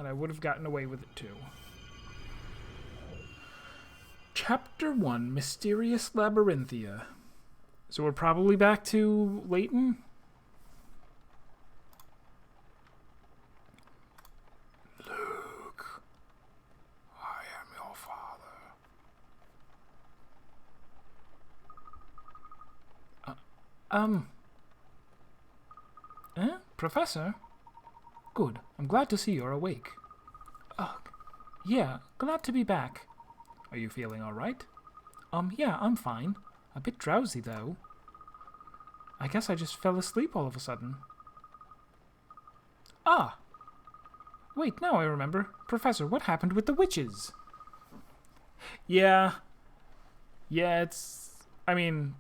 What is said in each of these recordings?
and I would have gotten away with it too. Chapter 1, Mysterious Labyrinthia. So we're probably back to Layton? Luke, I am your father. Professor? Good. I'm glad to see you're awake. Yeah, glad to be back. Are you feeling all right? Yeah, I'm fine. A bit drowsy, though. I guess I just fell asleep all of a sudden. Ah! Wait, now I remember. Professor, what happened with the witches? Yeah, I mean,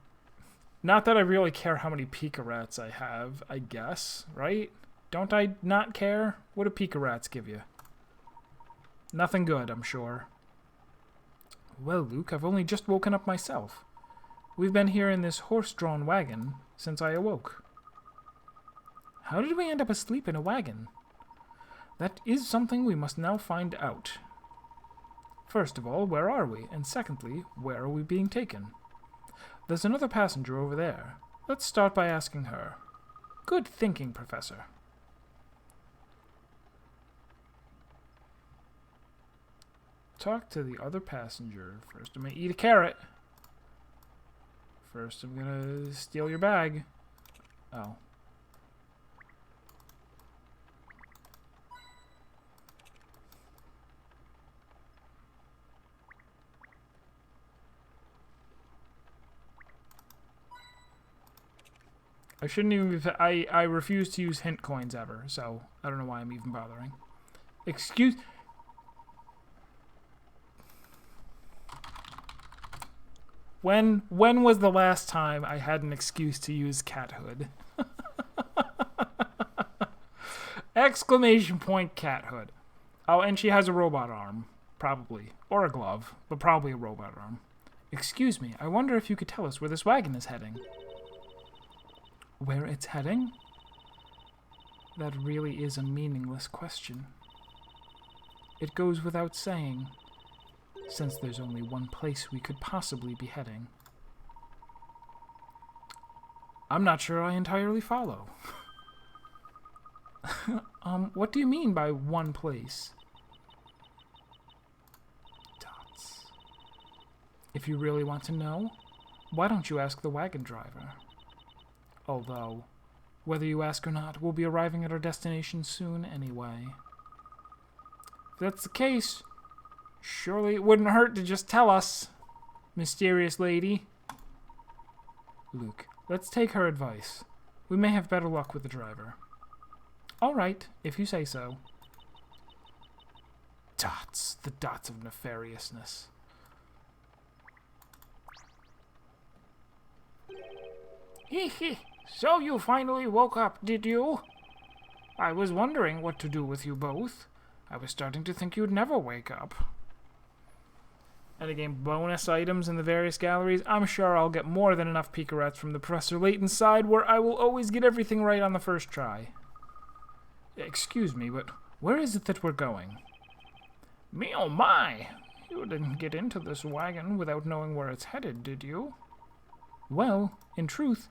not that I really care how many Pika Rats I have, I guess, right? Don't I not care? What do Pika Rats give you? Nothing good, I'm sure. Well, Luke, I've only just woken up myself. We've been here in this horse-drawn wagon since I awoke. How did we end up asleep in a wagon? That is something we must now find out. First of all, where are we? And secondly, where are we being taken? There's another passenger over there. Let's start by asking her. Good thinking, Professor. Talk to the other passenger. First, I'm gonna eat a carrot. First, I'm gonna steal your bag. Oh. I shouldn't even... I refuse to use hint coins ever, so I don't know why I'm even bothering. Excuse... When was the last time I had an excuse to use cathood? Exclamation point cathood. Oh, and she has a robot arm. Probably. Or a glove, but probably a robot arm. Excuse me, I wonder if you could tell us where this wagon is heading. Where it's heading? That really is a meaningless question. It goes without saying, since there's only one place we could possibly be heading. I'm not sure I entirely follow. What do you mean by one place? Dots. If you really want to know, why don't you ask the wagon driver? Although, whether you ask or not, we'll be arriving at our destination soon anyway. If that's the case, surely it wouldn't hurt to just tell us, mysterious lady. Luke, let's take her advice. We may have better luck with the driver. All right, if you say so. Dots, the dots of nefariousness. Hee hee, so you finally woke up, did you? I was wondering what to do with you both. I was starting to think you'd never wake up. And again, bonus items in the various galleries. I'm sure I'll get more than enough Pika Rats from the Professor Layton side where I will always get everything right on the first try. Excuse me, but where is it that we're going? Me oh my! You didn't get into this wagon without knowing where it's headed, did you? Well, in truth,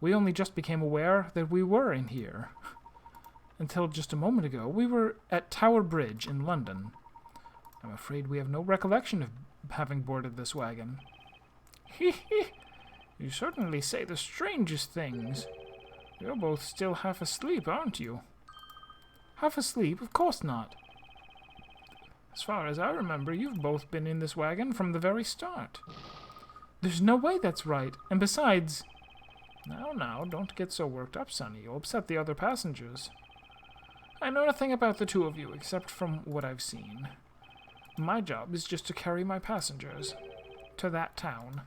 we only just became aware that we were in here. Until just a moment ago, we were at Tower Bridge in London. I'm afraid we have no recollection of having boarded this wagon. Hee hee! You certainly say the strangest things. You're both still half asleep, aren't you? Half asleep? Of course not. As far as I remember, you've both been in this wagon from the very start. There's no way that's right, and besides... Now, don't get so worked up, Sonny. You'll upset the other passengers. I know nothing about the two of you, except from what I've seen. My job is just to carry my passengers to that town.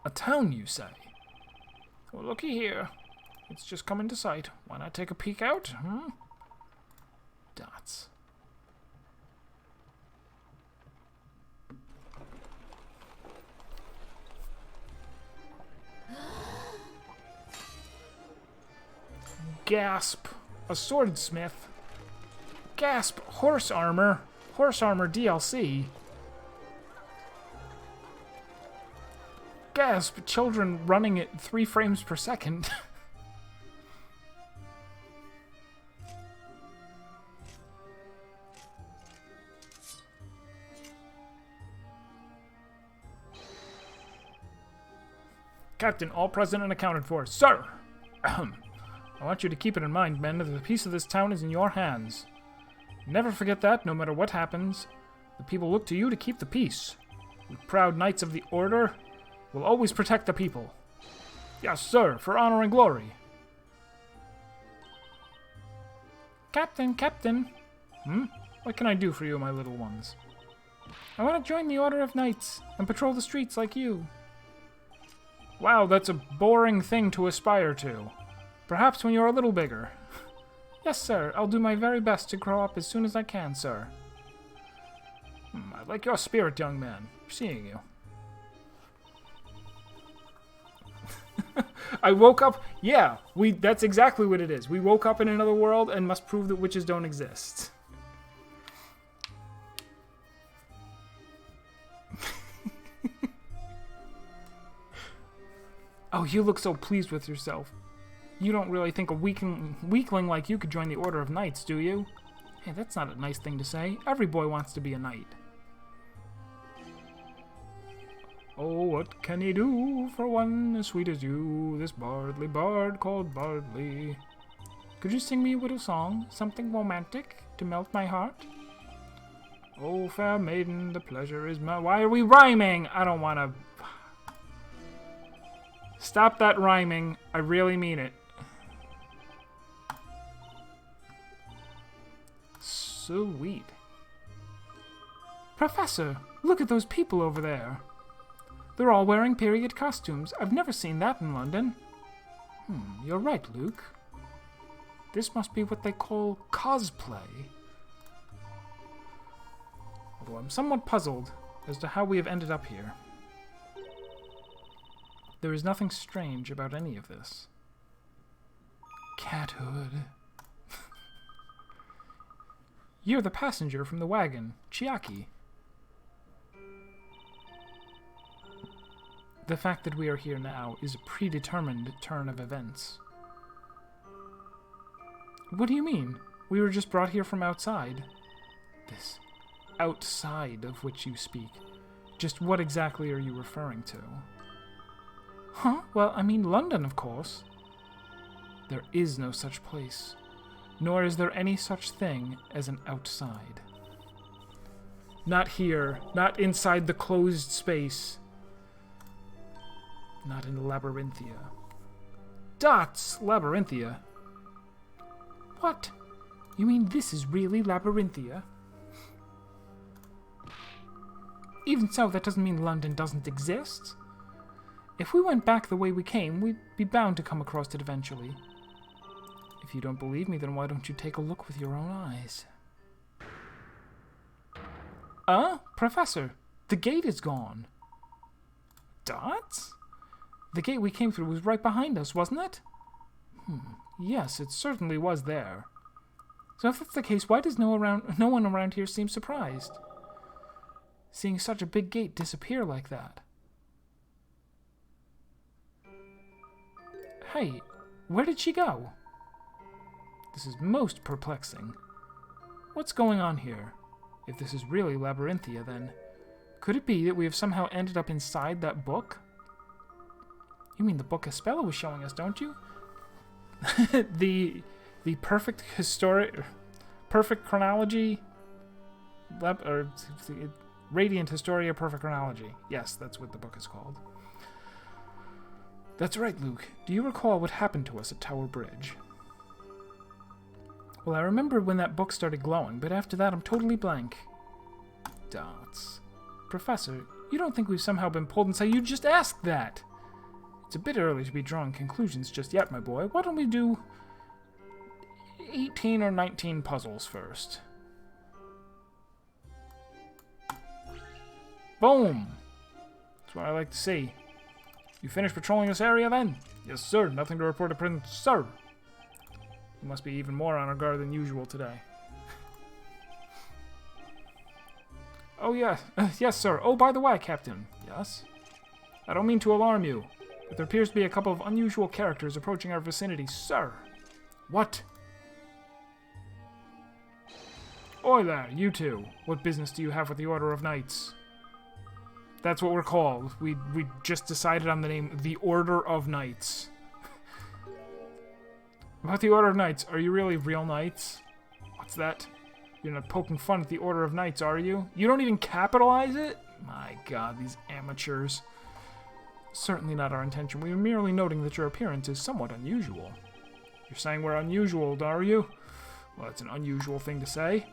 A town, you say? Well, looky here. It's just come into sight. Why not take a peek out, Dots. Gasp! A swordsmith. Gasp! Horse armor! Horse armor DLC. Gasp! Children running at 3 frames per second. Captain, all present and accounted for. Sir! Ahem. I want you to keep it in mind, men, that the peace of this town is in your hands. Never forget that, no matter what happens. The people look to you to keep the peace. We proud knights of the Order will always protect the people. Yes, sir, for honor and glory. Captain, Captain. What can I do for you, my little ones? I want to join the Order of Knights and patrol the streets like you. Wow, that's a boring thing to aspire to. Perhaps when you're a little bigger. Yes, sir. I'll do my very best to grow up as soon as I can, sir. I like your spirit, young man. Seeing you. I woke up... Yeah, that's exactly what it is. We woke up in another world and must prove that witches don't exist. Oh, you look so pleased with yourself. You don't really think a weakling like you could join the Order of Knights, do you? Hey, that's not a nice thing to say. Every boy wants to be a knight. Oh, what can he do for one as sweet as you, this bardly bard called Bardley? Could you sing me a little song, something romantic, to melt my heart? Oh, fair maiden, the pleasure is mine. Why are we rhyming? I don't want to... Stop that rhyming. I really mean it. Sweet. Professor, look at those people over there. They're all wearing period costumes. I've never seen that in London. You're right, Luke. This must be what they call cosplay. Although I'm somewhat puzzled as to how we have ended up here. There is nothing strange about any of this. Cathood. You're the passenger from the wagon, Chiaki. The fact that we are here now is a predetermined turn of events. What do you mean? We were just brought here from outside. This outside of which you speak. Just what exactly are you referring to? Huh? Well, I mean London, of course. There is no such place. Nor is there any such thing as an outside. Not here. Not inside the closed space. Not in Labyrinthia. Dots! Labyrinthia. What? You mean this is really Labyrinthia? Even so, that doesn't mean London doesn't exist. If we went back the way we came, we'd be bound to come across it eventually. If you don't believe me, then why don't you take a look with your own eyes? Professor, the gate is gone. Dots? The gate we came through was right behind us, wasn't it? Yes, it certainly was there. So if that's the case, why does no one around here seem surprised? Seeing such a big gate disappear like that. Hey, where did she go? This is most perplexing. What's going on here? If this is really Labyrinthia, then could it be that we have somehow ended up inside that book? You mean the book Espella was showing us, don't you? the perfect chronology, Radiant Historia Perfect Chronology. Yes, that's what the book is called. That's right, Luke. Do you recall what happened to us at Tower Bridge? Well, I remember when that book started glowing, but after that I'm totally blank. Dots. Professor, you don't think we've somehow been pulled inside? You just asked that! It's a bit early to be drawing conclusions just yet, my boy. Why don't we do 18 or 19 puzzles first? Boom! That's what I like to see. You finished patrolling this area, then? Yes, sir. Nothing to report to Prince, sir. You must be even more on our guard than usual today. Oh, yes. Yes, sir. Oh, by the way, Captain. Yes? I don't mean to alarm you, but there appears to be a couple of unusual characters approaching our vicinity, sir. What? Oi there, you two. What business do you have with the Order of Knights? That's what we're called. We just decided on the name, the Order of Knights. About the Order of Knights, are you really real knights? What's that? You're not poking fun at the Order of Knights, are you? You don't even capitalize it? My god, these amateurs. Certainly not our intention. We were merely noting that your appearance is somewhat unusual. You're saying we're unusual, are you? Well, that's an unusual thing to say.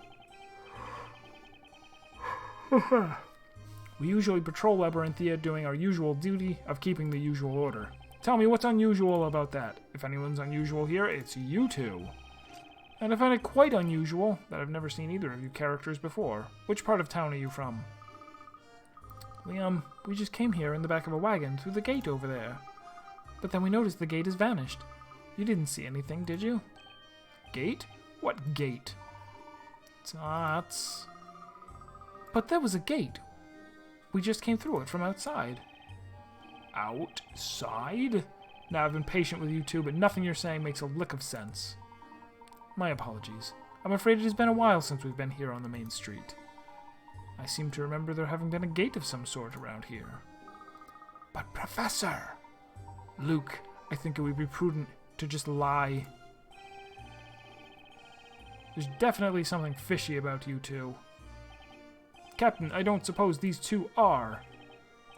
We usually patrol Labyrinthia doing our usual duty of keeping the usual order. Tell me what's unusual about that. If anyone's unusual here, it's you two. And I find it quite unusual that I've never seen either of you characters before. Which part of town are you from? We just came here in the back of a wagon through the gate over there. But then we noticed the gate has vanished. You didn't see anything, did you? Gate? What gate? But there was a gate. We just came through it from outside. Outside? Now, I've been patient with you two, but nothing you're saying makes a lick of sense. My apologies. I'm afraid it has been a while since we've been here on the main street. I seem to remember there having been a gate of some sort around here. But, Professor! Luke, I think it would be prudent to just lie. There's definitely something fishy about you two. Captain, I don't suppose these two are.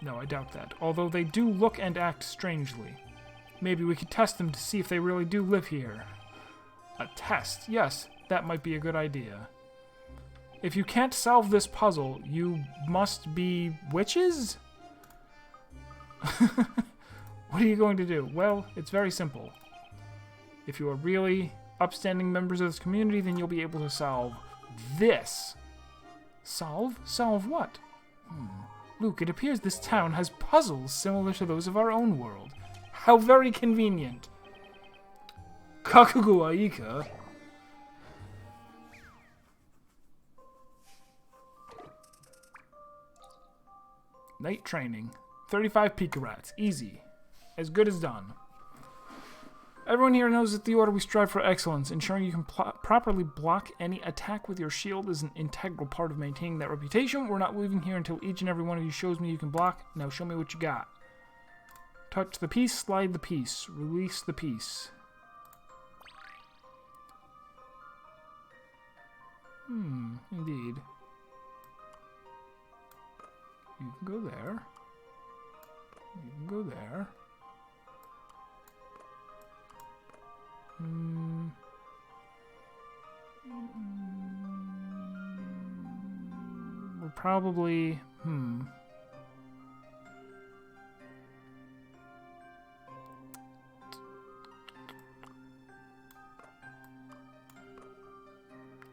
No, I doubt that, although they do look and act strangely. Maybe we could test them to see if they really do live here. A test? Yes, that might be a good idea. If you can't solve this puzzle, you must be witches? What are you going to do? Well, it's very simple. If you are really upstanding members of this community, then you'll be able to solve this. Solve? Solve what? Luke, it appears this town has puzzles similar to those of our own world. How very convenient. Kakugu Aika. Night training. 35 Pika Rats. Easy. As good as done. Everyone here knows that the Order we strive for excellence. Ensuring you can properly block any attack with your shield is an integral part of maintaining that reputation. We're not leaving here until each and every one of you shows me you can block. Now show me what you got. Touch the piece, slide the piece, release the piece. Indeed. You can go there. You can go there. We're probably...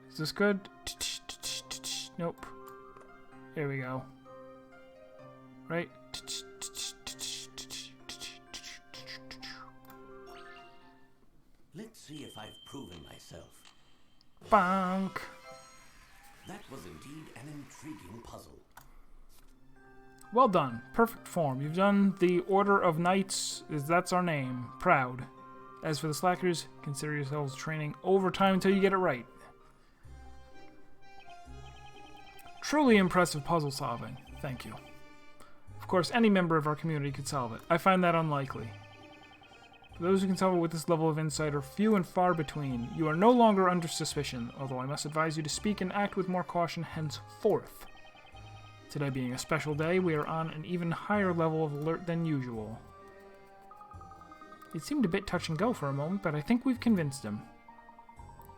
Is this good? Nope. Here we go. Right? Let's see if I've proven myself. Bonk. That was indeed an intriguing puzzle. Well done. Perfect form. You've done the Order of Knights, that's our name. Proud. As for the slackers, consider yourselves training overtime until you get it right. Truly impressive puzzle solving. Thank you. Of course, any member of our community could solve it. I find that unlikely. Those who can solve it with this level of insight are few and far between. You are no longer under suspicion, although I must advise you to speak and act with more caution henceforth. Today being a special day, we are on an even higher level of alert than usual. It seemed a bit touch and go for a moment, but I think we've convinced him.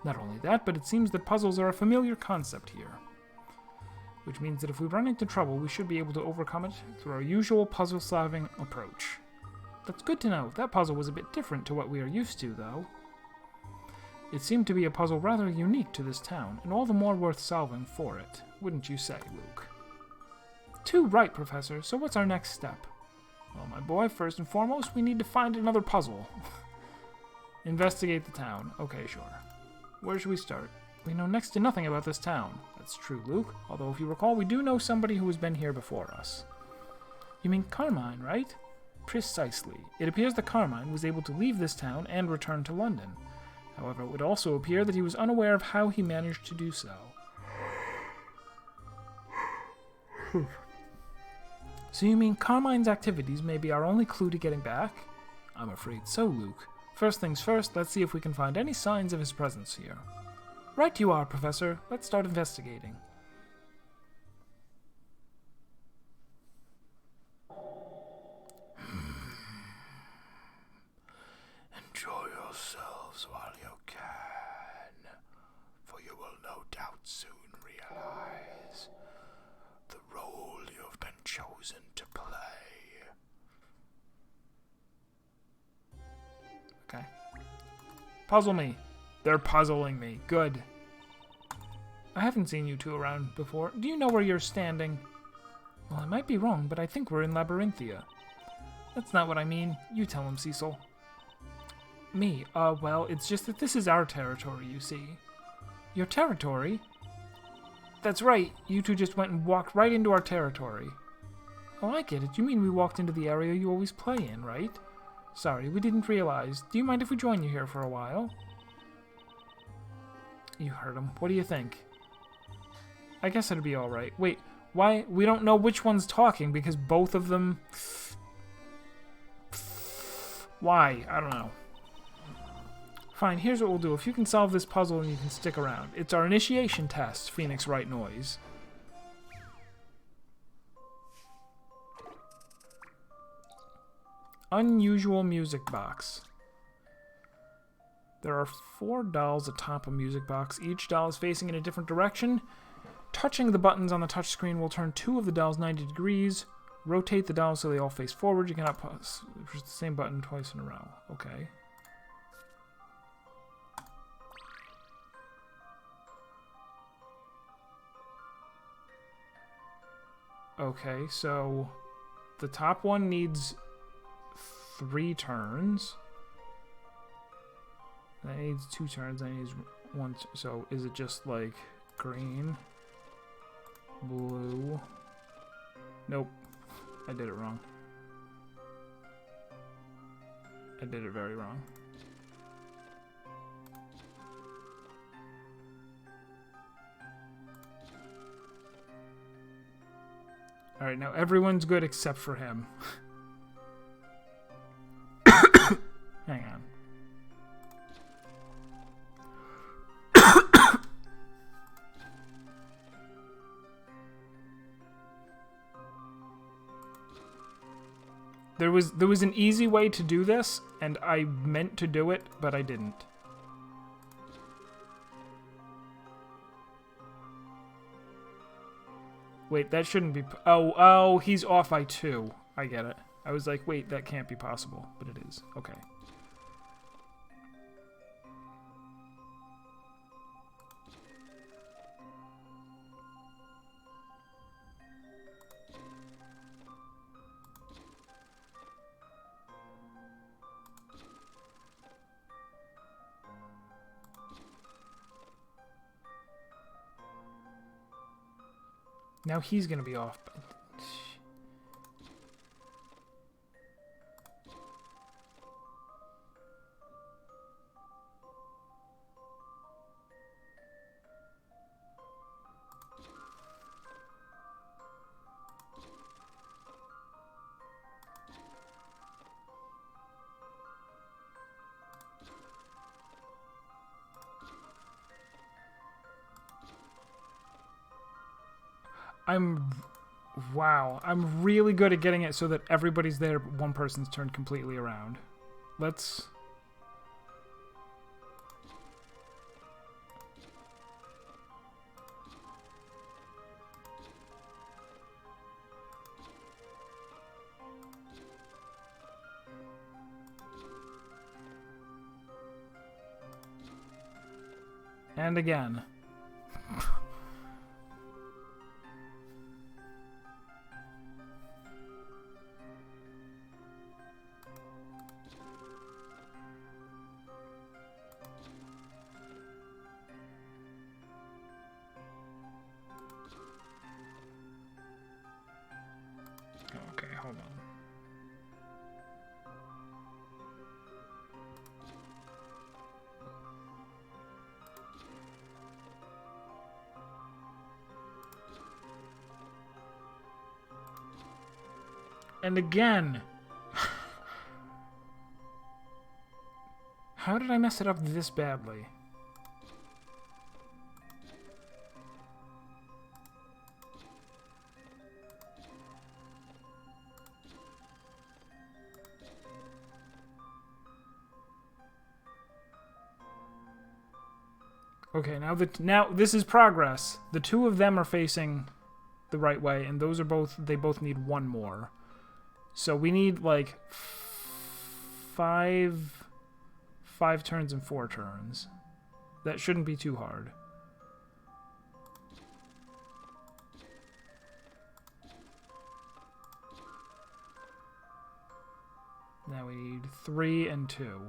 Not only that, but it seems that puzzles are a familiar concept here. Which means that if we run into trouble, we should be able to overcome it through our usual puzzle-solving approach. That's good to know. That puzzle was a bit different to what we are used to, though. It seemed to be a puzzle rather unique to this town, and all the more worth solving for it. Wouldn't you say, Luke? Too right, Professor. So what's our next step? Well, my boy, first and foremost, we need to find another puzzle. Investigate the town. Okay, sure. Where should we start? We know next to nothing about this town. That's true, Luke. Although, if you recall, we do know somebody who has been here before us. You mean Carmine, right? Precisely. It appears that Carmine was able to leave this town and return to London. However, it would also appear that he was unaware of how he managed to do so. So you mean Carmine's activities may be our only clue to getting back? I'm afraid so, Luke. First things first, let's see if we can find any signs of his presence here. Right you are, Professor. Let's start investigating. Enjoy yourselves while you can, for you will no doubt soon realize the role you have been chosen to play. Okay. Puzzle me. They're puzzling me. Good. I haven't seen you two around before. Do you know where you're standing? Well, I might be wrong, but I think we're in Labyrinthia. That's not what I mean. You tell him, Cecil. Me? Well, it's just that this is our territory, you see. Your territory? That's right. You two just went and walked right into our territory. Oh, I get it. You mean we walked into the area you always play in, right? Sorry, we didn't realize. Do you mind if we join you here for a while? You heard him. What do you think? I guess it'd be alright. Wait, why? We don't know which one's talking because both of them... Why? I don't know. Fine, here's what we'll do. If you can solve this puzzle, then you can stick around. It's our initiation test, Phoenix Wright Noise. Unusual music box. There are 4 dolls atop a music box. Each doll is facing in a different direction. Touching the buttons on the touchscreen will turn 2 of the dolls 90 degrees. Rotate the dolls so they all face forward. You cannot push the same button twice in a row. Okay. Okay, so the top one needs 3 turns. That needs 2 turns. That needs 1. So is it just like green, blue? Nope. I did it wrong. I did it very wrong. Alright, now everyone's good except for him. Hang on. There was an easy way to do this, and I meant to do it, but I didn't. Wait, that shouldn't be... Oh, he's off by 2. I get it. I was like, wait, that can't be possible, but it is. Okay. Now he's gonna be off. Wow, I'm really good at getting it so that everybody's there, but one person's turned completely around. Let's... And again. And again. How did I mess it up this badly? Okay, now this is progress. The two of them are facing the right way, and those are they both need one more. So we need like five turns and 4 turns. That shouldn't be too hard. Now we need 3 and 2.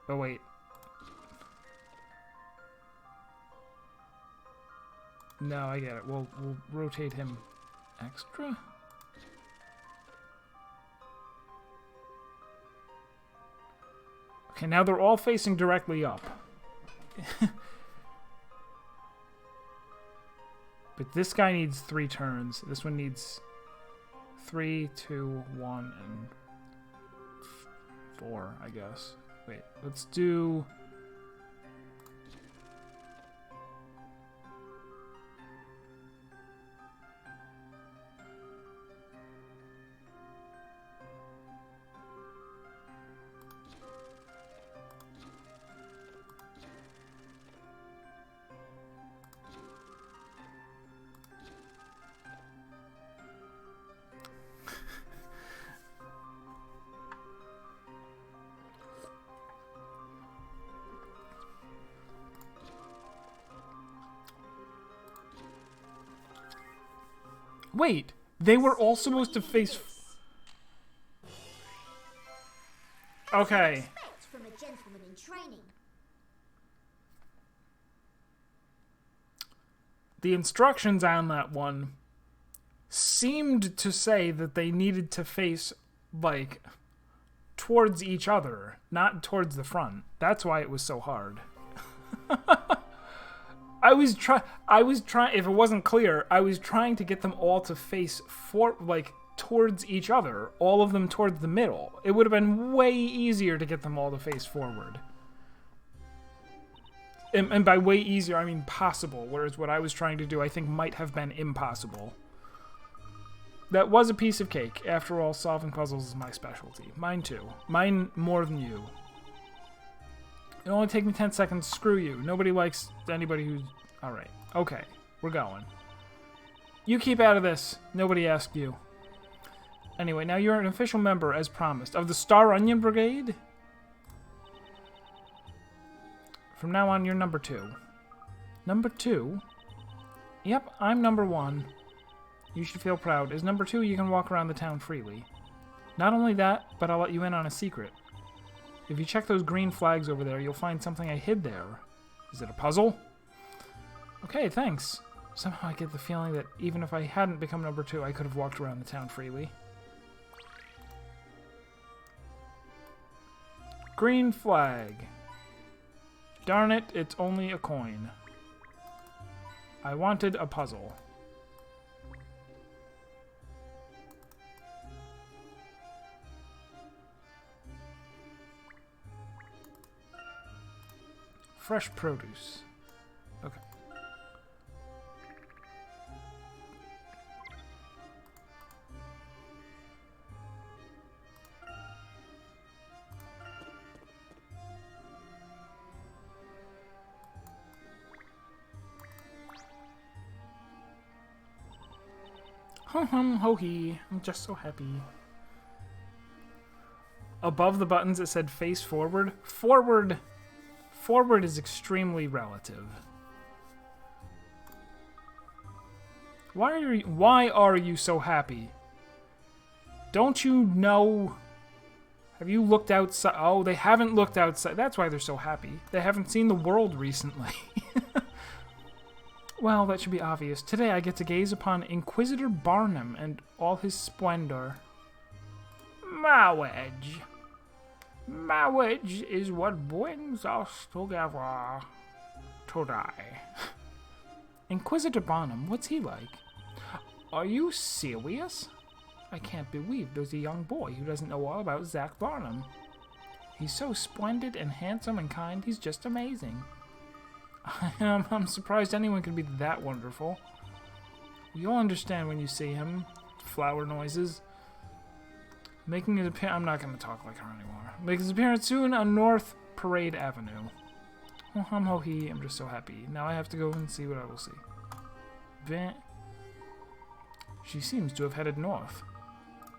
Oh, wait. No, I get it. We'll rotate him extra. Okay, now they're all facing directly up. But this guy needs 3 turns. This one needs 3, 2, 1, and 4, I guess. Wait, let's do... Wait, they were all supposed to face... Okay. From a gentleman in training. The instructions on that one seemed to say that they needed to face, like, towards each other, not towards the front. That's why it was so hard. I was trying, if it wasn't clear, I was trying to get them all to face towards each other, all of them towards the middle. It would have been way easier to get them all to face forward. And by way easier, I mean possible, whereas what I was trying to do, I think, might have been impossible. That was a piece of cake. After all, solving puzzles is my specialty. Mine too. Mine more than you. It only take me 10 seconds. Screw you. Nobody likes anybody who's... Alright. Okay. We're going. You keep out of this. Nobody asked you. Anyway, now you're an official member, as promised, of the Star Onion Brigade. From now on, you're number 2. Number 2? Yep, I'm number 1. You should feel proud. As number 2, you can walk around the town freely. Not only that, but I'll let you in on a secret. If you check those green flags over there, you'll find something I hid there. Is it a puzzle? Okay, thanks. Somehow I get the feeling that even if I hadn't become number 2, I could have walked around the town freely. Green flag. Darn it, it's only a coin. I wanted a puzzle. Fresh produce. Okay. Hum hum ho hee. I'm just so happy. Above the buttons it said face forward. Forward! Forward is extremely relative. Why are you so happy? Don't you know? Have you looked outside? Oh, they haven't looked outside. That's why they're so happy. They haven't seen the world recently. Well, that should be obvious. Today I get to gaze upon Inquisitor Barnum and all his splendor. Marriage. Marriage is what brings us together today. Inquisitor Barnum, what's he like? Are you serious? I can't believe there's a young boy who doesn't know all about Zach Barnum. He's so splendid and handsome and kind, he's just amazing. I'm surprised anyone could be that wonderful. You'll understand when you see him. Flower noises. Making his appearance... I'm not going to talk like her anymore. Make his appearance soon on North Parade Avenue. Oh, hum ho he, I'm just so happy. Now I have to go and see what I will see. She seems to have headed north.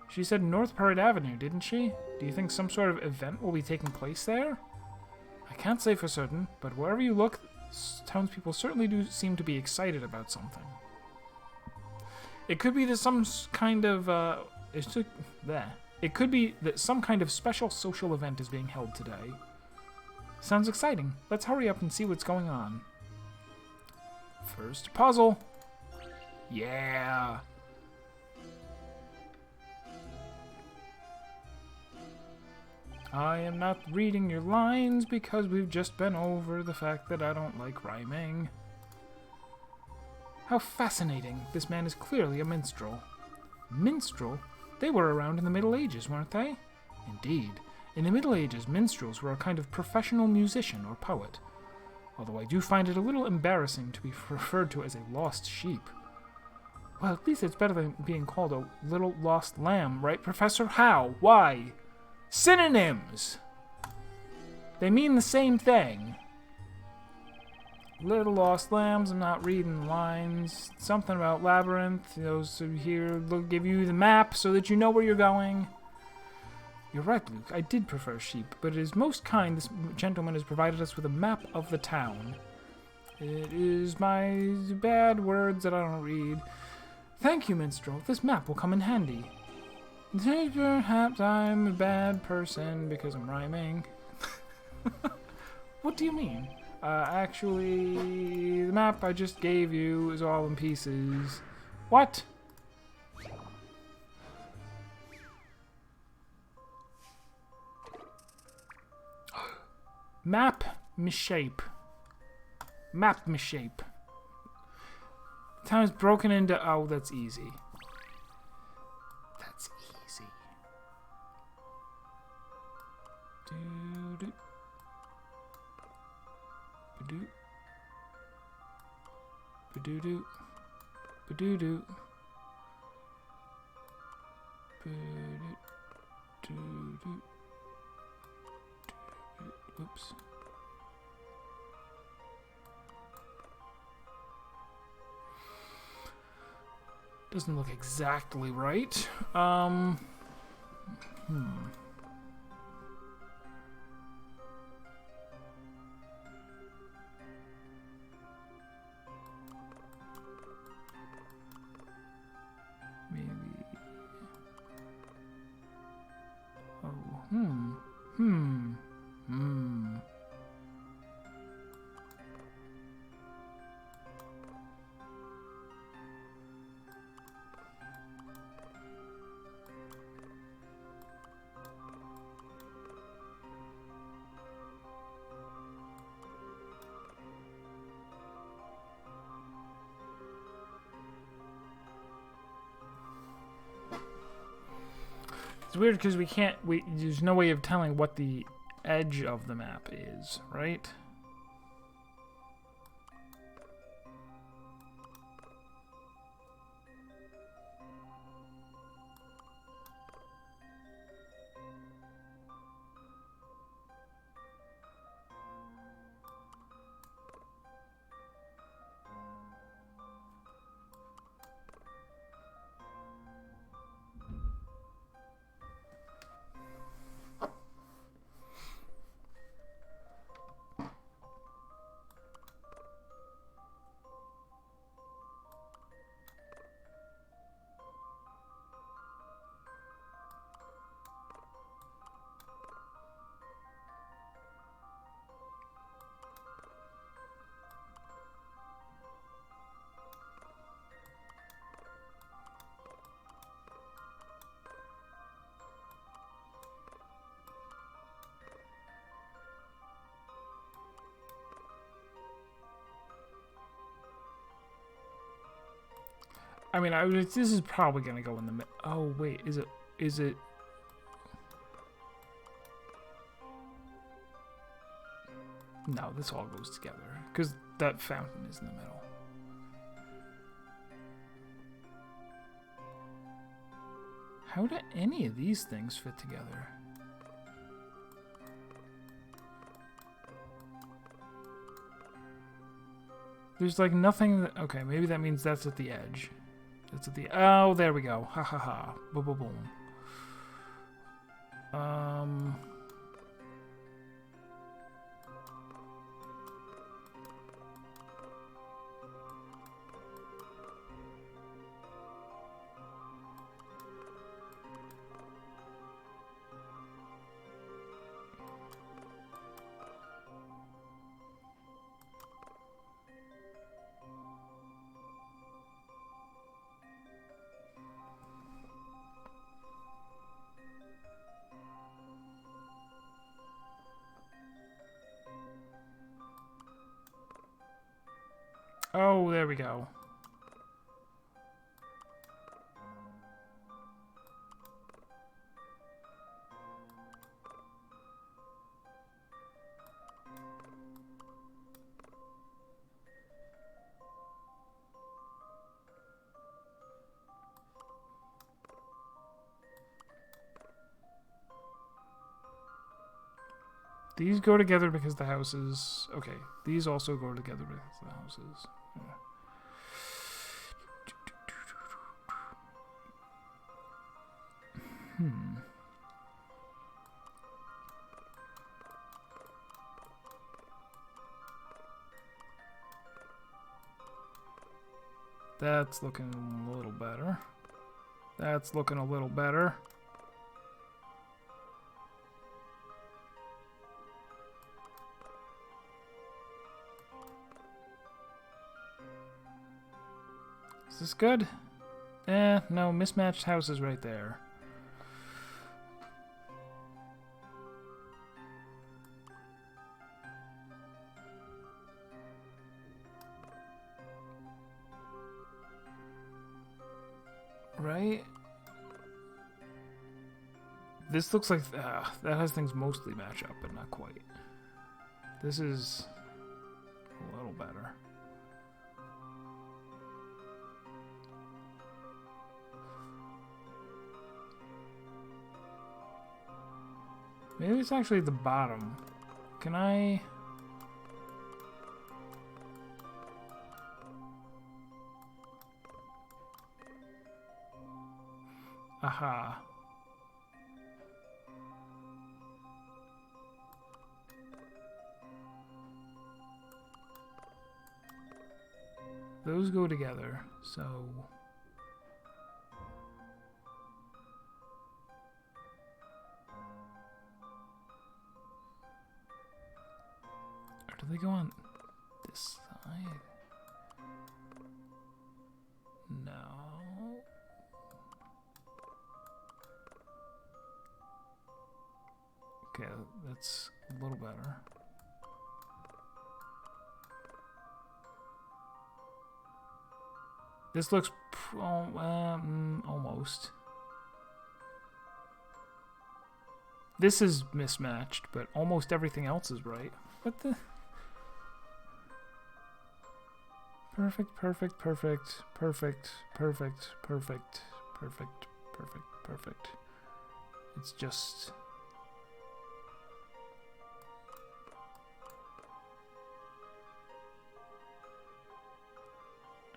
She said North Parade Avenue, didn't she? Do you think some sort of event will be taking place there? I can't say for certain, but wherever you look, townspeople certainly do seem to be excited about something. It could be that some kind of, It could be that some kind of special social event is being held today. Sounds exciting. Let's hurry up and see what's going on. First puzzle. Yeah. I am not reading your lines because we've just been over the fact that I don't like rhyming. How fascinating. This man is clearly a minstrel. Minstrel? They were around in the Middle Ages, weren't they? Indeed. In the Middle Ages, minstrels were a kind of professional musician or poet. Although I do find it a little embarrassing to be referred to as a lost sheep. Well, at least it's better than being called a little lost lamb, right, Professor? How? Why? Synonyms! They mean the same thing. Little lost lambs, I'm not reading lines. Something about labyrinth. Those here will give you the map so that you know where you're going. You're right, Luke. I did prefer sheep, but it is most kind this gentleman has provided us with a map of the town. It is my bad words that I don't read. Thank you, minstrel. This map will come in handy. Perhaps I'm a bad person because I'm rhyming. What do you mean? Actually, the map I just gave you is all in pieces. What? Map misshape. Map misshape. Town is broken into... Oh, that's easy. That's easy. Do-do. Ba-do. Ba-do-do. Ba-do-do. Ba-do-do. Oops. Doesn't look exactly right. Maybe. Oh, It's weird because there's no way of telling what the edge of the map is, right? I mean, this is probably gonna go in the mid. Oh wait, is it? Is it? No, this all goes together because that fountain is in the middle. How do any of these things fit together? There's like nothing that, okay, maybe that means that's at the edge. That's at the, oh, there we go. Ha ha ha. Boom, boom, boom. Oh, there we go. These go together because the houses... Okay, these also go together because the houses... Yeah. That's looking a little better. That's looking a little better. Is this good? No, mismatched houses right there. Right? This looks like that has things mostly match up, but not quite. This is a little better. Maybe it's actually the bottom. Can I... Aha. Those go together, so... Or do they go on this side? No. Okay, that's a little better. This looks almost. This is mismatched, but almost everything else is right. What the? Perfect, perfect, perfect, perfect, perfect, perfect, perfect, perfect, perfect. It's just...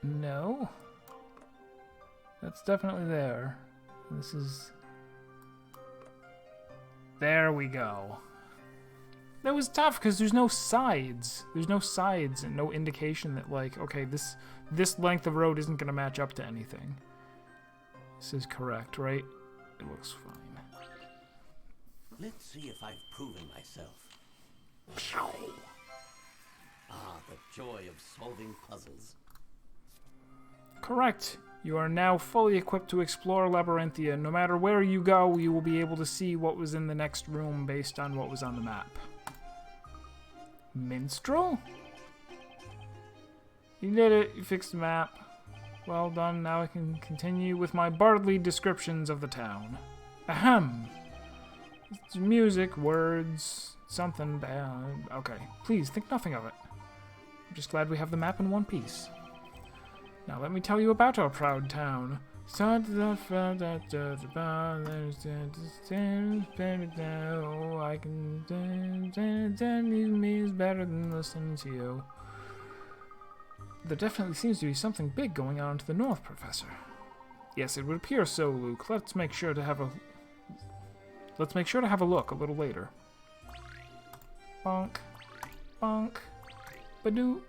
No. That's definitely there. This is... There we go. That was tough because there's no sides. There's no sides and no indication that, like, okay, this length of road isn't going to match up to anything. This is correct, right? It looks fine. Let's see if I've proven myself. Ah, the joy of solving puzzles. Correct. You are now fully equipped to explore Labyrinthia. No matter where you go, you will be able to see what was in the next room based on what was on the map. Minstrel? You did it. You fixed the map. Well done. Now I can continue with my bardly descriptions of the town. Ahem. It's music, words, something bad. Okay, please think nothing of it. I'm just glad we have the map in one piece. Now let me tell you about our proud town. Oh, I can me is better than listening to you. There definitely seems to be something big going on to the north, Professor. Yes, it would appear so, Luke. Let's make sure to have a look a little later. Bonk. Bonk. Badoop.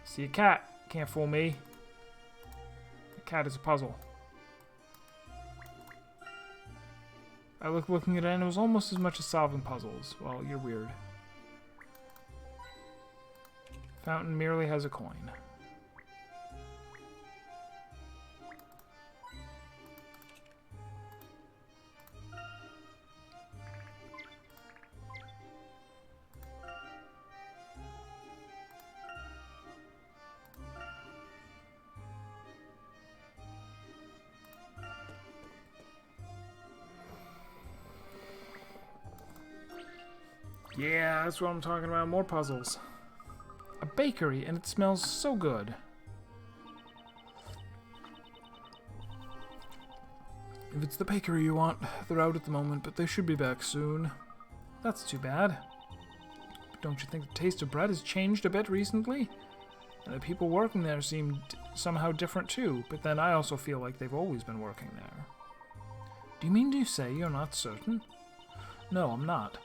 See a cat. Can't fool me. A cat is a puzzle. I looking at it and it was almost as much as solving puzzles. Well, you're weird. Fountain merely has a coin. Yeah, that's what I'm talking about. More puzzles. A bakery, and it smells so good. If it's the bakery you want, they're out at the moment, but they should be back soon. That's too bad. But don't you think the taste of bread has changed a bit recently? And the people working there seemed somehow different too, but then I also feel like they've always been working there. Do you mean to say you're not certain? No, I'm not.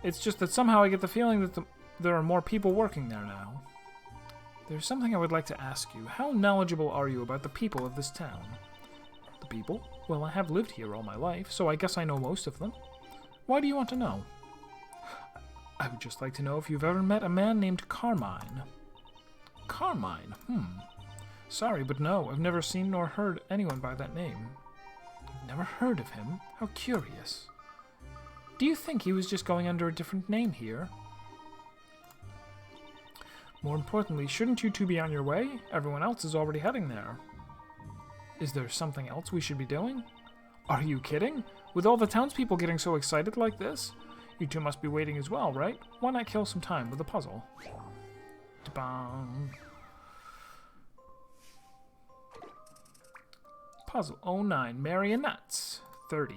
It's just that somehow I get the feeling that there are more people working there now. There's something I would like to ask you. How knowledgeable are you about the people of this town? The people? Well, I have lived here all my life, so I guess I know most of them. Why do you want to know? I would just like to know if you've ever met a man named Carmine. Carmine? Sorry, but no, I've never seen nor heard anyone by that name. You've never heard of him? How curious. Do you think he was just going under a different name here? More importantly, shouldn't you two be on your way? Everyone else is already heading there. Is there something else we should be doing? Are you kidding? With all the townspeople getting so excited like this? You two must be waiting as well, right? Why not kill some time with a puzzle? Da-bong. Puzzle 09, marionettes. 30.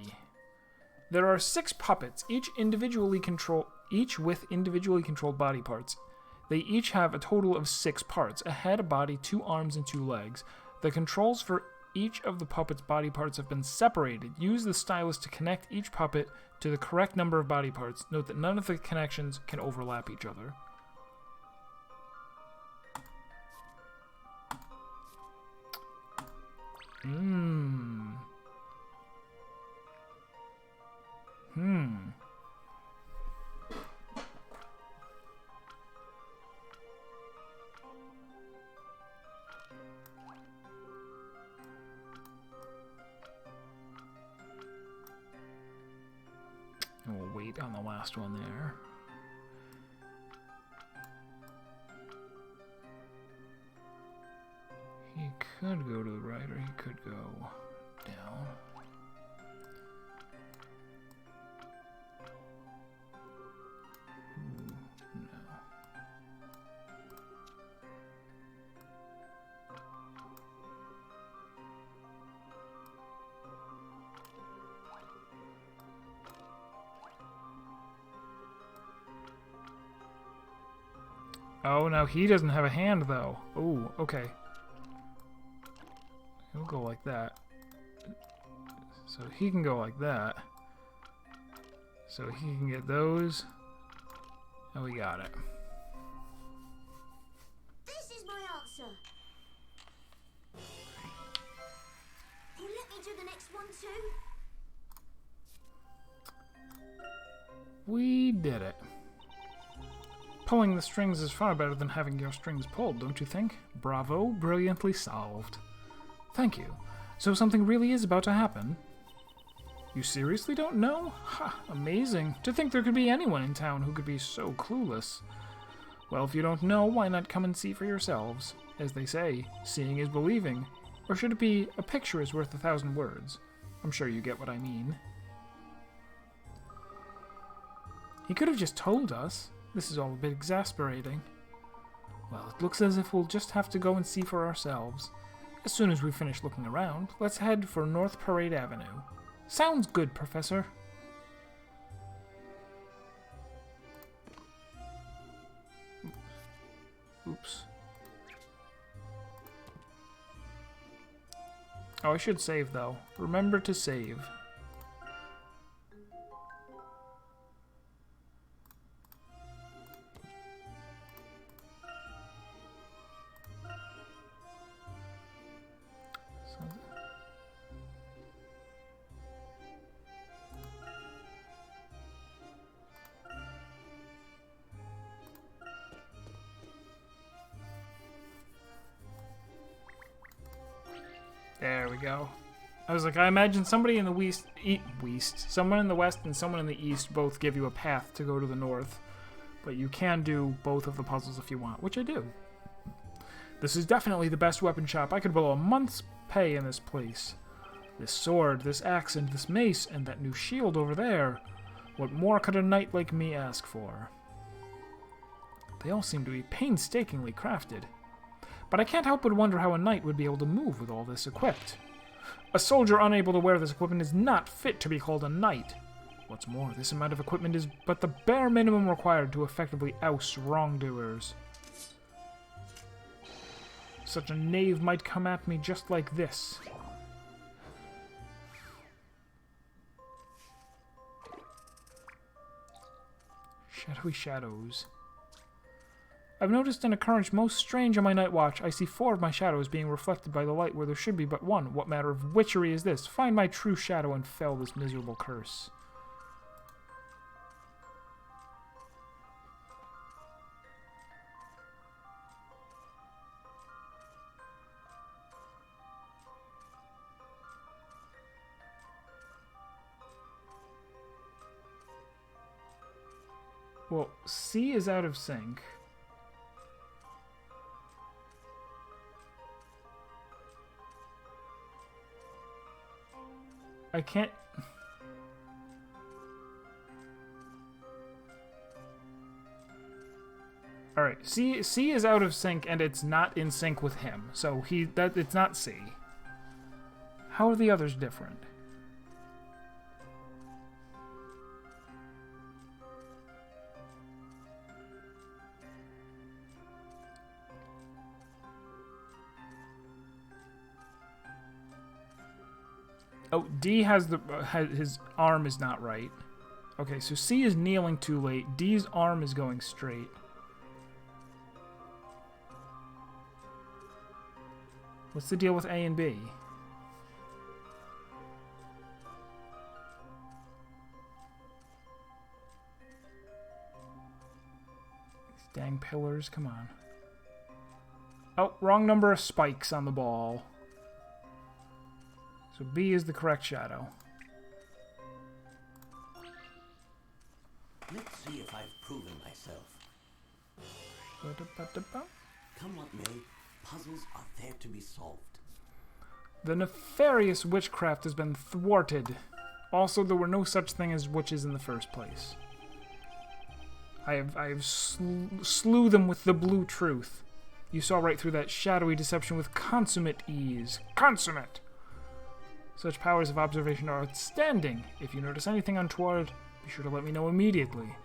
There are 6 puppets, each with individually controlled body parts. They each have a total of 6 parts: a head, a body, 2 arms, and 2 legs. The controls for each of the puppet's body parts have been separated. Use the stylus to connect each puppet to the correct number of body parts. Note that none of the connections can overlap each other. And we'll wait on the last one there. He could go to the right or he could go down. No. Oh, now he doesn't have a hand, though. Oh, okay. He'll go like that. So he can go like that. So he can get those. And we got it. This is my answer. Can you let me do the next one too? We did it. Pulling the strings is far better than having your strings pulled, don't you think? Bravo, brilliantly solved. Thank you. So something really is about to happen? You seriously don't know? Ha, amazing. To think there could be anyone in town who could be so clueless. Well, if you don't know, why not come and see for yourselves? As they say, seeing is believing. Or should it be, a picture is worth 1,000 words? I'm sure you get what I mean. He could have just told us. This is all a bit exasperating. Well, it looks as if we'll just have to go and see for ourselves. As soon as we finish looking around, let's head for North Parade Avenue. Sounds good, Professor. Oops. Oh, I should save, though. Remember to save. There we go. I was like, I imagine somebody in the someone in the west and someone in the east both give you a path to go to the north. But you can do both of the puzzles if you want, which I do. This is definitely the best weapon shop. I could blow a month's pay in this place. This sword, this axe, and this mace, and that new shield over there. What more could a knight like me ask for? They all seem to be painstakingly crafted. But I can't help but wonder how a knight would be able to move with all this equipped. A soldier unable to wear this equipment is not fit to be called a knight. What's more, this amount of equipment is but the bare minimum required to effectively oust wrongdoers. Such a knave might come at me just like this. Shadowy shadows. I've noticed an occurrence most strange on my night watch. I see 4 of my shadows being reflected by the light where there should be but one. What matter of witchery is this? Find my true shadow and fell this miserable curse. Well, C is out of sync. I can't... Alright, C is out of sync and it's not in sync with him. So it's not C. How are the others different? Oh, D has his arm is not right. Okay, so C is kneeling too late. D's arm is going straight. What's the deal with A and B? These dang pillars, come on. Oh, wrong number of spikes on the ball. So B is the correct shadow. Let's see if I've proven myself. Come what may, puzzles are there to be solved. The nefarious witchcraft has been thwarted. Also, there were no such thing as witches in the first place. I have slew them with the blue truth. You saw right through that shadowy deception with consummate ease. Consummate! Such powers of observation are outstanding. If you notice anything untoward, be sure to let me know immediately.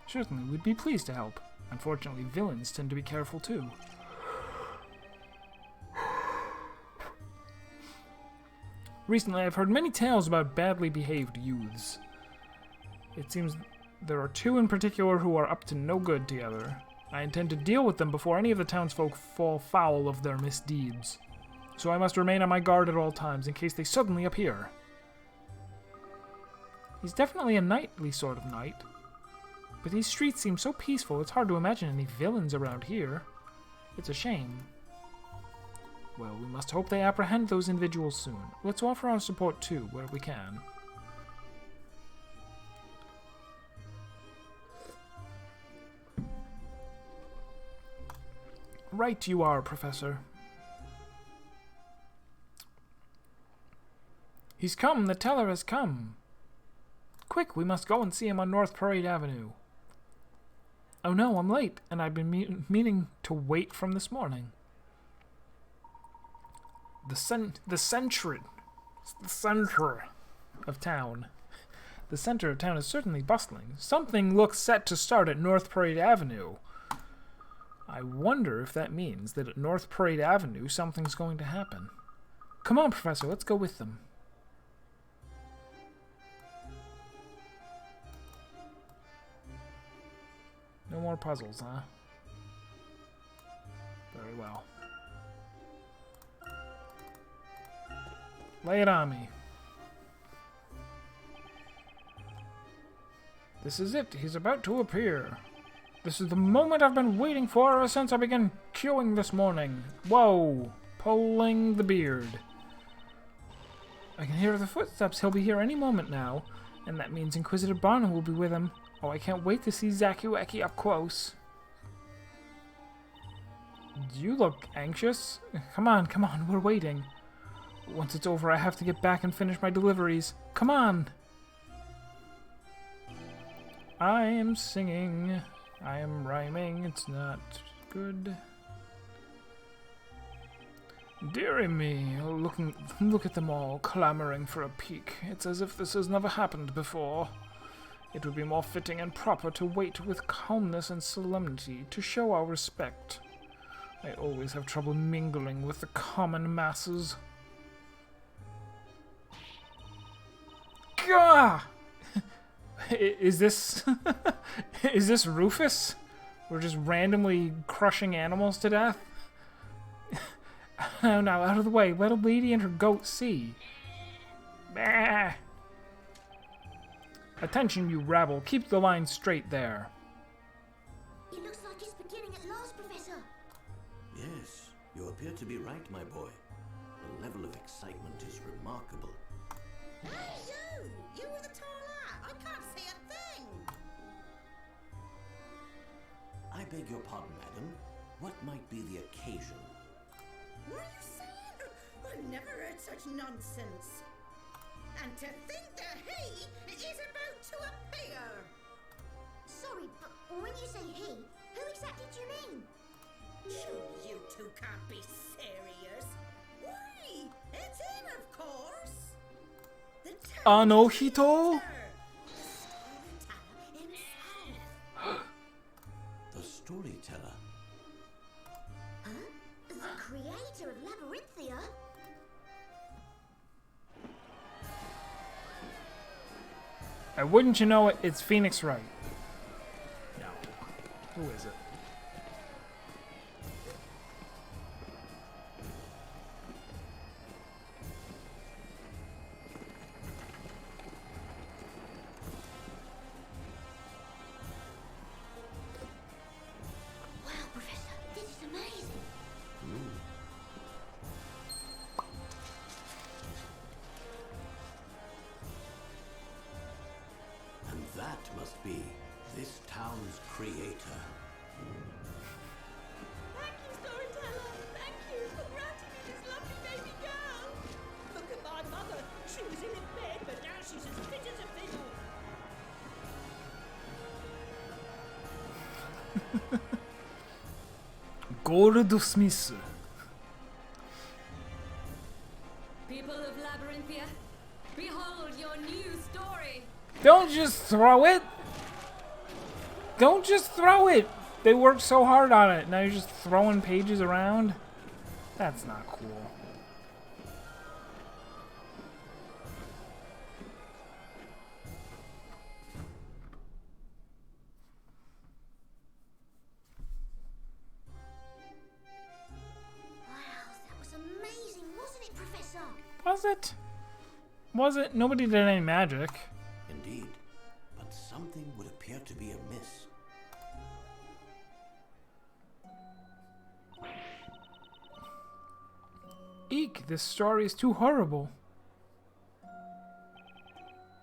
Certainly, we'd be pleased to help. Unfortunately, villains tend to be careful too. Recently, I've heard many tales about badly behaved youths. It seems there are 2 in particular who are up to no good together. I intend to deal with them before any of the townsfolk fall foul of their misdeeds. So I must remain on my guard at all times in case they suddenly appear. He's definitely a knightly sort of knight. But these streets seem so peaceful, it's hard to imagine any villains around here. It's a shame. Well, we must hope they apprehend those individuals soon. Let's offer our support too, where we can. Right you are, Professor. He's come, the teller has come. Quick, we must go and see him on North Parade Avenue. Oh no, I'm late, and I've been meaning to wait from this morning. The center of town. The center of town is certainly bustling. Something looks set to start at North Parade Avenue. I wonder if that means that at North Parade Avenue something's going to happen. Come on, Professor, let's go with them. No more puzzles, huh? Very well. Lay it on me. This is it. He's about to appear. This is the moment I've been waiting for ever since I began queuing this morning. Whoa! Pulling the beard. I can hear the footsteps. He'll be here any moment now. And that means Inquisitor Barnum will be with him. Oh, I can't wait to see Zacky Wacky up close. Do you look anxious? Come on, we're waiting. Once it's over, I have to get back and finish my deliveries. Come on! I am singing. I am rhyming. It's not good. Dearie me, look at them all, clamoring for a peek. It's as if this has never happened before. It would be more fitting and proper to wait with calmness and solemnity to show our respect. I always have trouble mingling with the common masses. Gah! Is this is this Rufus? We're just randomly crushing animals to death? Oh, now out of the way. Let a lady and her goat see. Bah! Attention, you rabble. Keep the line straight there. It looks like it's beginning at last, Professor. Yes, you appear to be right, my boy. The level of excitement is remarkable. Hey, you! You with the tall hat! I can't see a thing! I beg your pardon, madam. What might be the occasion? What are you saying? I've never heard such nonsense. And to think that he is about to appear! Sorry, but when you say he, who exactly do you mean? Surely you two can't be serious. Why, it's him, of course. The Anohito? Storyteller himself. The storyteller. Huh? The creator of Labyrinthia? And wouldn't you know it, it's Phoenix Wright. No. Who is it? Wow, Professor, this is amazing. And that must be this town's creator. Thank you, storyteller. Thank you for granting me this lovely baby girl. Look at my mother. She was ill in bed, but now she's as fit as a fiddle. Gordo Smith. People of Labyrinthia, behold your new story. Don't just throw it! Don't just throw it! They worked so hard on it, now you're just throwing pages around? That's not cool. Wow, that was amazing, wasn't it, Professor? Was it? Was it? Nobody did any magic. Indeed, but something would appear to be amiss. Eek, this story is too horrible.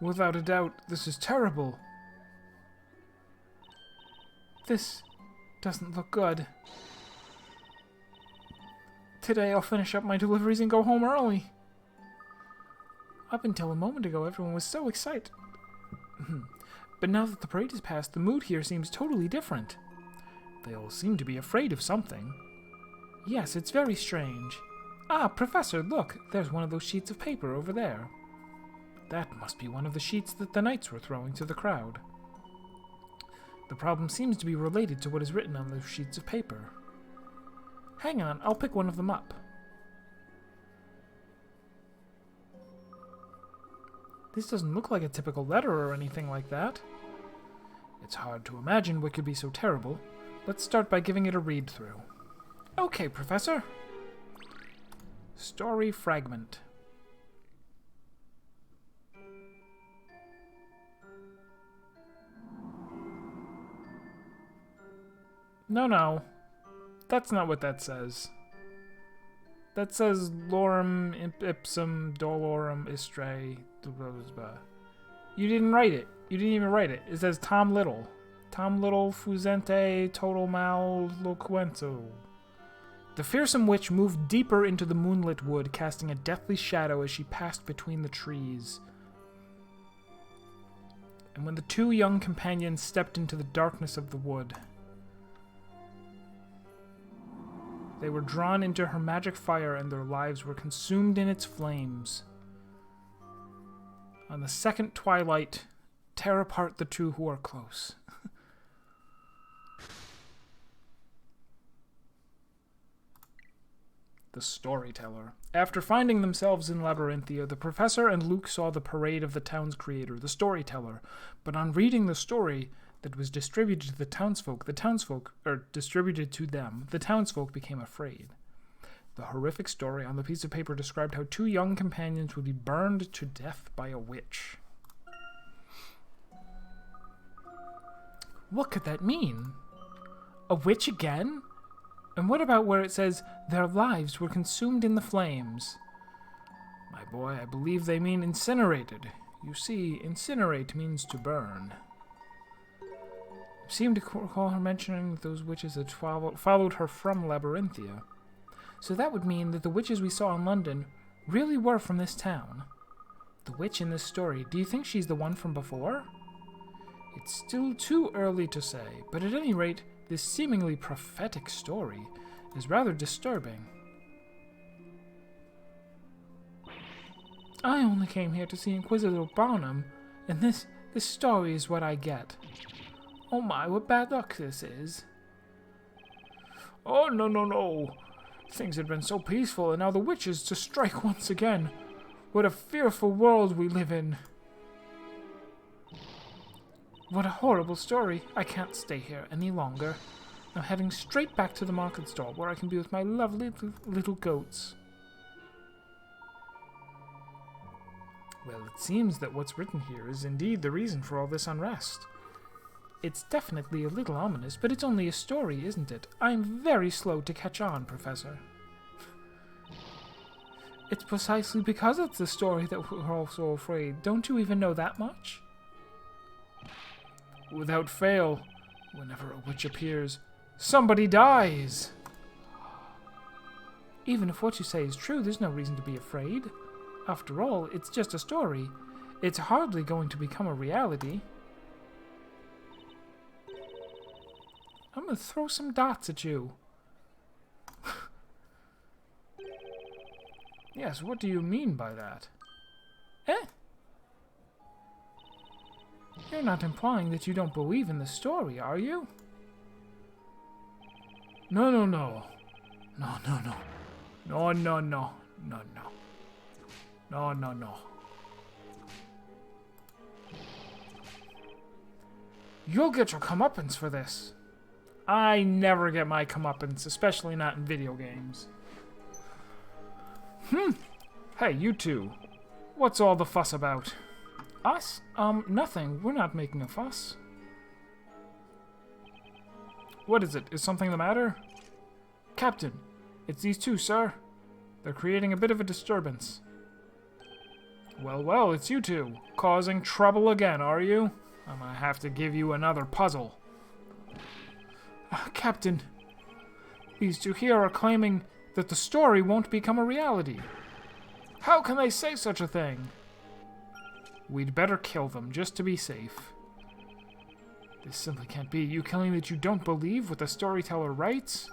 Without a doubt, this is terrible. This doesn't look good. Today I'll finish up my deliveries and go home early. Up until a moment ago, everyone was so excited. But now that the parade is past, the mood here seems totally different. They all seem to be afraid of something. Yes, it's very strange. Ah, Professor, look, there's one of those sheets of paper over there. That must be one of the sheets that the knights were throwing to the crowd. The problem seems to be related to what is written on those sheets of paper. Hang on, I'll pick one of them up. This doesn't look like a typical letter or anything like that. It's hard to imagine what could be so terrible. Let's start by giving it a read-through. Okay, Professor. Story fragment. No. That's not what that says. That says lorem ipsum dolorum istre. You didn't write it. You didn't even write it. It says Tom Little. Tom Little fusente total mal loquento. The fearsome witch moved deeper into the moonlit wood, casting a deathly shadow as she passed between the trees. And when the two young companions stepped into the darkness of the wood, they were drawn into her magic fire and their lives were consumed in its flames. On the second twilight, tear apart the two who are close. The storyteller. After finding themselves in Labyrinthia, the professor and Luke saw the parade of the town's creator, the storyteller. But on reading the story that was distributed to the townsfolk became afraid. The horrific story on the piece of paper described how two young companions would be burned to death by a witch. What could that mean? A witch again? And what about where it says, their lives were consumed in the flames? My boy, I believe they mean incinerated. You see, incinerate means to burn. I seem to recall her mentioning that those witches had followed her from Labyrinthia. So that would mean that the witches we saw in London really were from this town. The witch in this story, do you think she's the one from before? It's still too early to say, but at any rate, this seemingly prophetic story is rather disturbing. I only came here to see Inquisitor Barnum, and this story is what I get. Oh my, what bad luck this is. Oh, no. Things had been so peaceful, and now the witches to strike once again. What a fearful world we live in. What a horrible story. I can't stay here any longer. I'm heading straight back to the market stall where I can be with my lovely little goats. Well, it seems that what's written here is indeed the reason for all this unrest. It's definitely a little ominous, but it's only a story, isn't it? I'm very slow to catch on, Professor. It's precisely because it's the story that we're all so afraid. Don't you even know that much? Without fail, whenever a witch appears, somebody dies. Even if what you say is true, there's no reason to be afraid. After all, it's just a story. It's hardly going to become a reality. I'm going to throw some dots at you. Yes, what do you mean by that? Eh? You're not implying that you don't believe in the story, are you? No. No. You'll get your comeuppance for this. I never get my comeuppance, especially not in video games. Hey, you two. What's all the fuss about? Us? Nothing. We're not making a fuss. What is it? Is something the matter? Captain, it's these two, sir. They're creating a bit of a disturbance. Well, it's you two. Causing trouble again, are you? I'm gonna have to give you another puzzle. Captain, these two here are claiming that the story won't become a reality. How can they say such a thing? We'd better kill them, just to be safe. This simply can't be. You killing that you don't believe what the storyteller writes?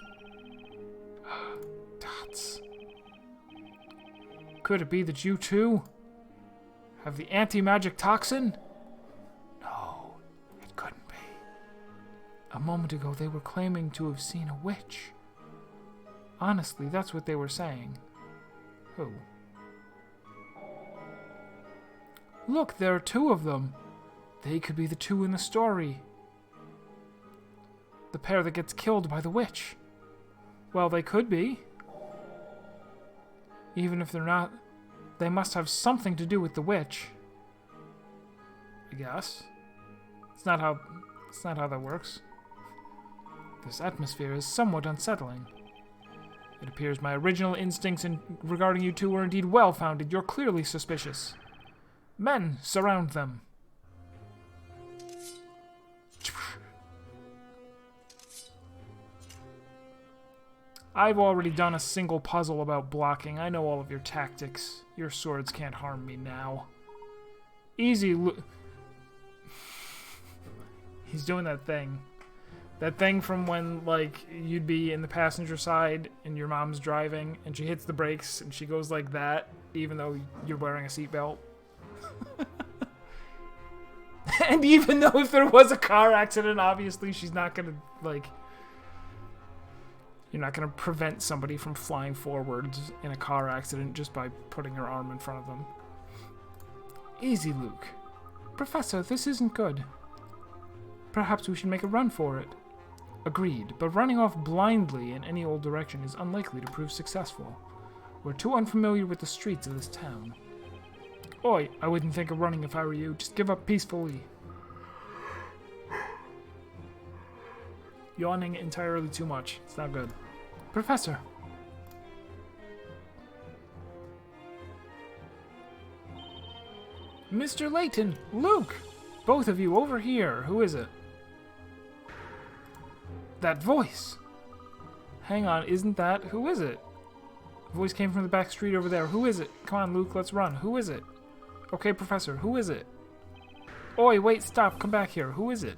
Dots. Could it be that you, too, have the anti-magic toxin? No, it couldn't be. A moment ago, they were claiming to have seen a witch. Honestly, that's what they were saying. Who? Look, there are two of them. They could be the two in the story. The pair that gets killed by the witch. Well, they could be. Even if they're not, they must have something to do with the witch. I guess. It's not how that works. This atmosphere is somewhat unsettling. It appears my original instincts regarding you two were indeed well-founded. You're clearly suspicious. Men, surround them. I've already done a single puzzle about blocking. I know all of your tactics. Your swords can't harm me now. Easy. He's doing that thing. That thing from when, like, you'd be in the passenger side and your mom's driving and she hits the brakes and she goes like that, even though you're wearing a seatbelt. And even though if there was a car accident, obviously she's not gonna, like... You're not going to prevent somebody from flying forwards in a car accident just by putting your arm in front of them. Easy, Luke. Professor, this isn't good. Perhaps we should make a run for it. Agreed, but running off blindly in any old direction is unlikely to prove successful. We're too unfamiliar with the streets of this town. Oi, I wouldn't think of running if I were you. Just give up peacefully. Yawning entirely too much. It's not good. Professor. Mr. Layton! Luke! Both of you over here. Who is it? That voice! Hang on, isn't that... Who is it? The voice came from the back street over there. Who is it? Come on, Luke, let's run. Who is it? Okay, Professor, who is it? Oi, wait, stop. Come back here. Who is it?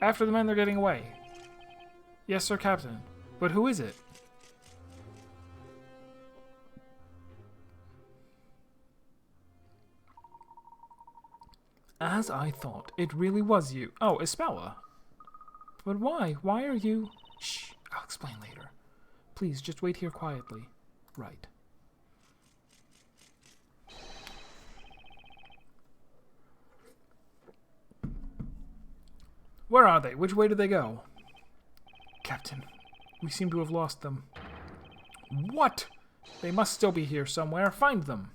After the men, they're getting away. Yes, sir, Captain. But who is it? As I thought, it really was you. Oh, Espella. But why? Why are you... Shh, I'll explain later. Please, just wait here quietly. Right. Where are they? Which way did they go? Captain, we seem to have lost them. What? They must still be here somewhere. Find them.